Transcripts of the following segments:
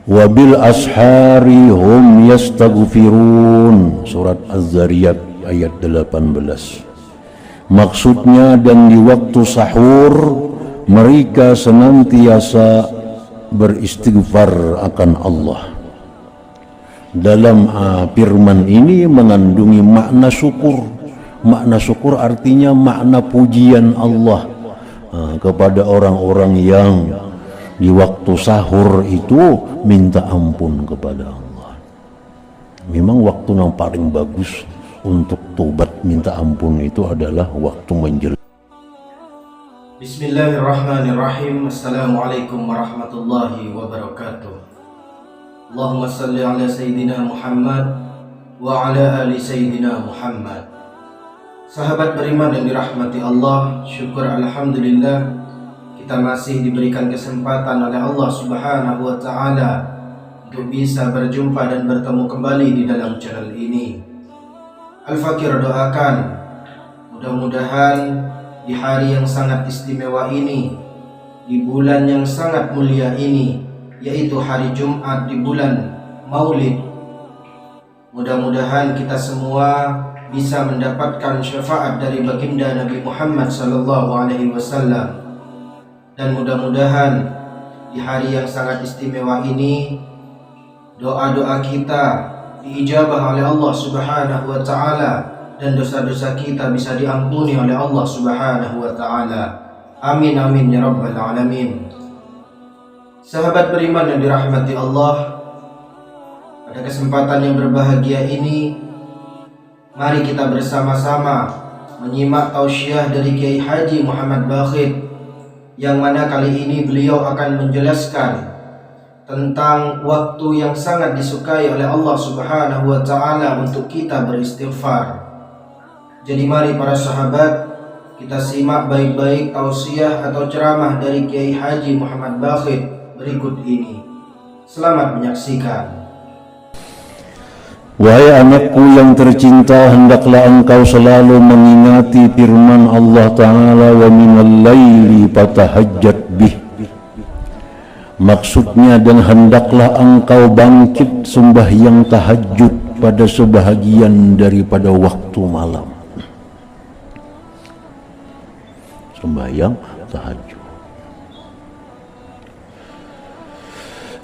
Wabil ashari hum yastaghfirun, surat Az-Zariyat ayat 18. Maksudnya, dan di waktu sahur mereka senantiasa beristighfar akan Allah. Dalam firman ini mengandungi makna syukur. Makna syukur artinya makna pujian Allah kepada orang-orang yang di waktu sahur itu minta ampun kepada Allah. Memang waktu yang paling bagus untuk tobat minta ampun itu adalah waktu menjelang. Bismillahirrahmanirrahim. Assalamualaikum warahmatullahi wabarakatuh. Allahumma salli ala Sayyidina Muhammad wa ala ali Sayyidina Muhammad. Sahabat beriman yang dirahmati Allah, syukur alhamdulillah kita masih diberikan kesempatan oleh Allah Subhanahu wa Ta'ala untuk bisa berjumpa dan bertemu kembali di dalam channel ini. Al-Fakir doakan mudah-mudahan di hari yang sangat istimewa ini, di bulan yang sangat mulia ini, yaitu hari Jumat di bulan Maulid, mudah-mudahan kita semua bisa mendapatkan syafaat dari baginda Nabi Muhammad SAW. Dan mudah-mudahan di hari yang sangat istimewa ini doa-doa kita diijabah oleh Allah Subhanahu wa Ta'ala dan dosa-dosa kita bisa diampuni oleh Allah Subhanahu wa Ta'ala. Amin amin ya rabbal alamin. Sahabat beriman yang dirahmati Allah, pada kesempatan yang berbahagia ini mari kita bersama-sama menyimak tausiah dari Kiai Haji Muhammad Bakhit, yang mana kali ini beliau akan menjelaskan tentang waktu yang sangat disukai oleh Allah Subhanahu wa Ta'ala untuk kita beristighfar. Jadi mari para sahabat, kita simak baik-baik tausiah atau ceramah dari Kiai Haji Muhammad Bakhit berikut ini. Selamat menyaksikan. Wahai anakku yang tercinta, hendaklah engkau selalu mengingati firman Allah Ta'ala, wa minal laili fatahajjat bih. Maksudnya, dan hendaklah engkau bangkit sembahyang tahajud pada sebahagian daripada waktu malam. Sembahyang tahajud.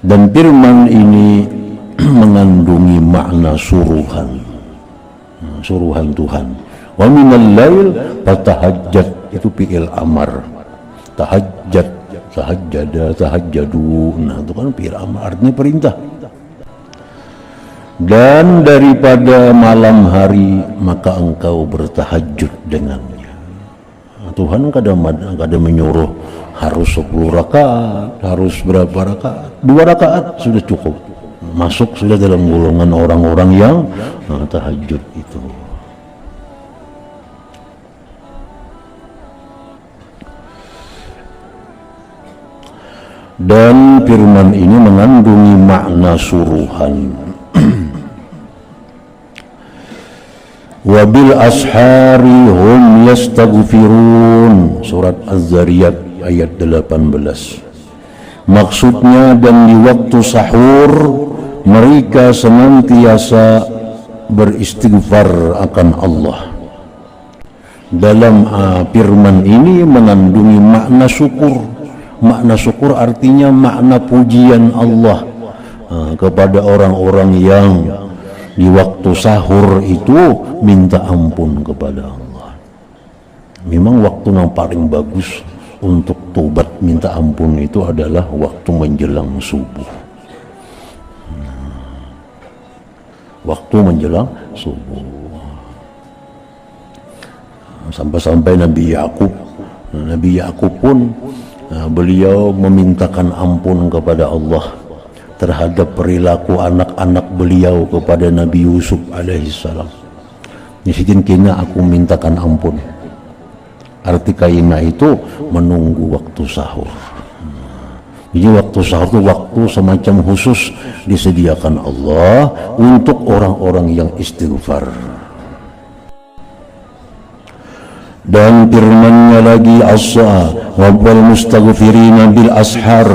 Dan firman ini mengandungi makna suruhan Tuhan. Wa minal lail fatahajjat, itu fi'il amar. Tahajjat, tahajjada, tahajjadu, nah itu kan fi'il amar, artinya perintah. Dan daripada malam hari maka engkau bertahajud dengannya. Tuhan kadang menyuruh harus 10 rakaat, harus berapa rakaat? 2 rakaat sudah cukup. Masuk sudah dalam golongan orang-orang yang tahajud itu. Dan firman ini mengandungi makna suruhan. Wabil ashari hum yastaghfirun, surat Az-Zariyat ayat 18. Maksudnya, dan di waktu sahur mereka senantiasa beristighfar akan Allah. Dalam firman ini mengandungi makna syukur. Makna syukur artinya makna pujian Allah kepada orang-orang yang di waktu sahur itu minta ampun kepada Allah. Memang waktu yang paling bagus untuk tobat minta ampun itu adalah waktu menjelang subuh. Waktu menjelang subuh. Sampai-sampai Nabi Yakub pun beliau memintakan ampun kepada Allah terhadap perilaku anak-anak beliau kepada Nabi Yusuf alaihissalam. Nisikin kina aku mintakan ampun. Arti kaina itu menunggu waktu sahur. Jadi waktu sahur itu waktu semacam khusus disediakan Allah untuk orang-orang yang istighfar. Dan firman-Nya lagi, as-sa wal mustaghfirina bil ashar.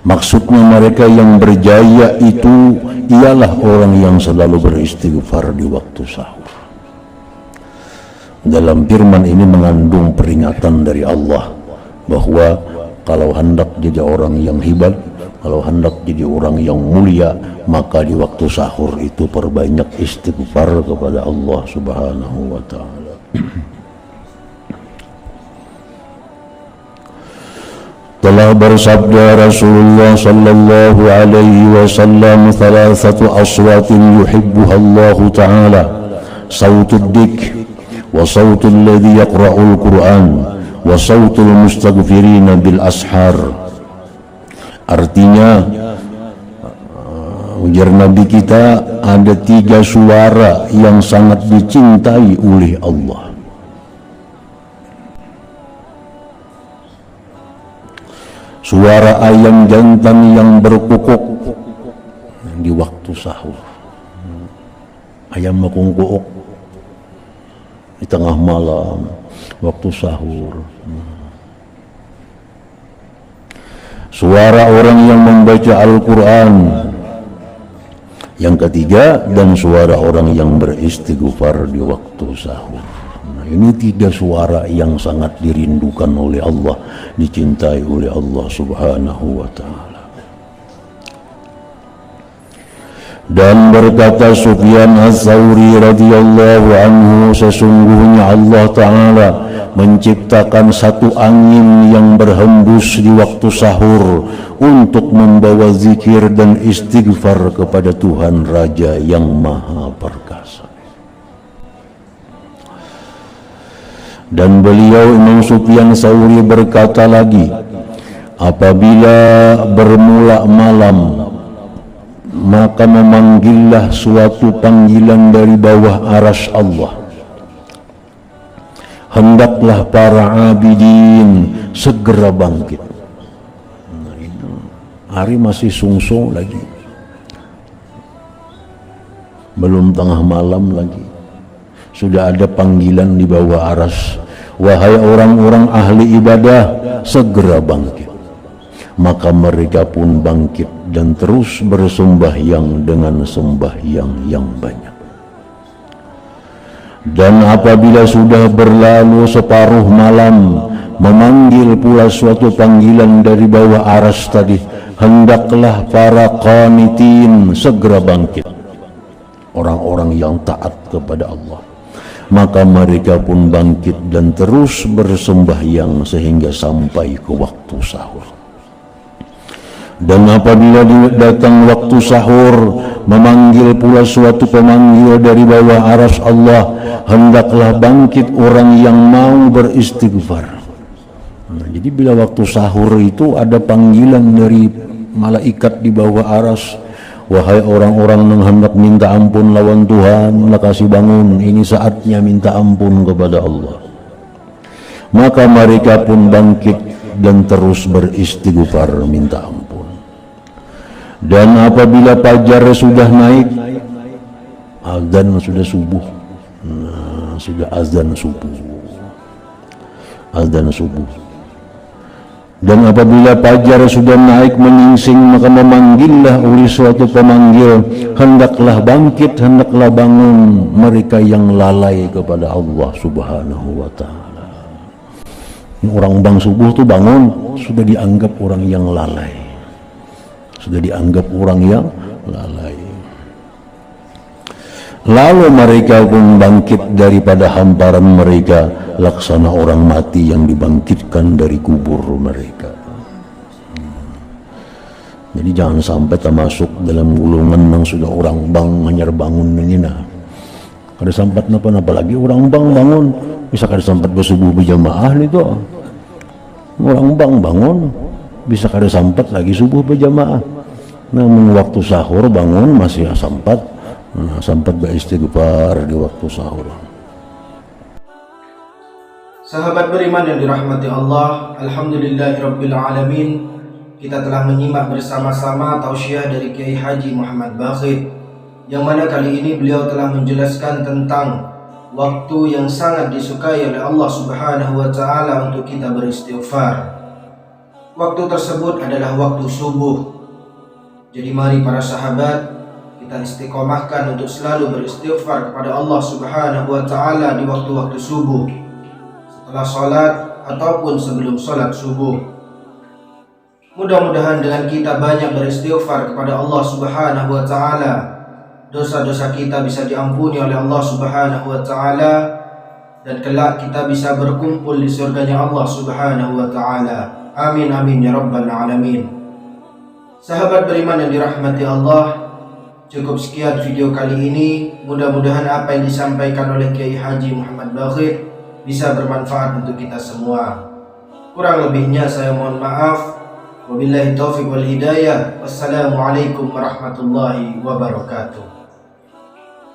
Maksudnya mereka yang berjaya itu ialah orang yang selalu beristighfar di waktu sahur. Dalam firman ini mengandung peringatan dari Allah bahwa kalau hendak jadi orang yang hebat, kalau hendak jadi orang yang mulia, maka di waktu sahur itu perbanyak istighfar kepada Allah Subhanahu wa ta'ala. Telah bersabda Rasulullah sallallahu alaihi wasallam, thalathatu aswatin yuhibbuha Allah ta'ala, sautud dik, wa sautul ladzi yaqra'ul Qur'an, wa sautul mustaghfirina bil ashar. Artinya, ujar Nabi kita, ada 3 suara yang sangat dicintai oleh Allah. Suara ayam jantan yang berkukuk di waktu sahur. Ayam mekungkuk di tengah malam waktu sahur. Suara orang yang membaca Al-Quran. Yang ketiga, dan suara orang yang beristighfar di waktu sahur. Ini 3 suara yang sangat dirindukan oleh Allah, dicintai oleh Allah Subhanahu wa ta'ala. Dan berkata Sufyan Ats-Tsauri radhiyallahu anhu, sesungguhnya Allah ta'ala menciptakan satu angin yang berhembus di waktu sahur untuk membawa zikir dan istighfar kepada Tuhan Raja yang Maha Perkasa. Dan beliau Imam Sufyan Tsauri berkata lagi, apabila bermula malam, maka memanggillah suatu panggilan dari bawah arsy Allah. Hendaklah para abidin segera bangkit. Hari masih sungsung lagi, belum tengah malam lagi, sudah ada panggilan di bawah arsy. Wahai orang-orang ahli ibadah, segera bangkit. Maka mereka pun bangkit dan terus bersembahyang dengan sembahyang yang banyak. Dan apabila sudah berlalu separuh malam, memanggil pula suatu panggilan dari bawah arsy tadi, hendaklah para qanitin segera bangkit, orang-orang yang taat kepada Allah. Maka mereka pun bangkit dan terus bersembahyang sehingga sampai ke waktu sahur. Dan apabila datang waktu sahur, memanggil pula suatu pemanggil dari bawah arsy Allah, hendaklah bangkit orang yang mau beristighfar. Jadi bila waktu sahur itu ada panggilan dari malaikat di bawah arsy, wahai orang-orang yang hendak minta ampun lawan Tuhan, kasih bangun, ini saatnya minta ampun kepada Allah. Maka mereka pun bangkit dan terus beristighfar minta ampun. Dan apabila fajar sudah naik, azan sudah subuh, sudah azan subuh, azan subuh. Dan apabila fajar sudah naik menyingsing, maka memanggillah oleh suatu pemanggil, hendaklah bangkit, hendaklah bangun mereka yang lalai kepada Allah Subhanahu wa ta'ala. Orang bang subuh tuh bangun, sudah dianggap orang yang lalai, sudah dianggap orang yang lalai. Lalu mereka pun bangkit daripada hamparan mereka, laksana orang mati yang dibangkitkan dari kubur mereka. Jadi jangan sampai termasuk dalam gulungan yang sudah orang bang hanyar bangun ini nah. Kada sampat napa apalagi orang bang bangun, bisa kada sampat bersubuh berjamaah itu. Orang bang bangun, bisa kada sampat lagi subuh berjamaah. Namun waktu sahur bangun masih sampat. Sampai beristighfar di waktu sahur. Sahabat beriman yang dirahmati Allah, alhamdulillahirabbil alamin. Kita telah menyimak bersama-sama tausiah dari Kiai Haji Muhammad Bakhit, yang mana kali ini beliau telah menjelaskan tentang waktu yang sangat disukai oleh Allah Subhanahu wa taala untuk kita beristighfar. Waktu tersebut adalah waktu subuh. Jadi mari para sahabat, kita istiqomahkan untuk selalu beristighfar kepada Allah Subhanahu wa taala di waktu-waktu subuh, setelah sholat ataupun sebelum sholat subuh. Mudah-mudahan dengan kita banyak beristighfar kepada Allah Subhanahu wa taala, dosa-dosa kita bisa diampuni oleh Allah Subhanahu wa taala, dan kelak kita bisa berkumpul di surganya Allah Subhanahu wa taala. Amin amin ya rabbal alamin. Sahabat beriman yang dirahmati Allah, cukup sekian video kali ini. Mudah-mudahan apa yang disampaikan oleh Kiai Haji Muhammad Bakhir bisa bermanfaat untuk kita semua. Kurang lebihnya saya mohon maaf. Wabillahi taufiq wal hidayah. Wassalamualaikum warahmatullahi wabarakatuh.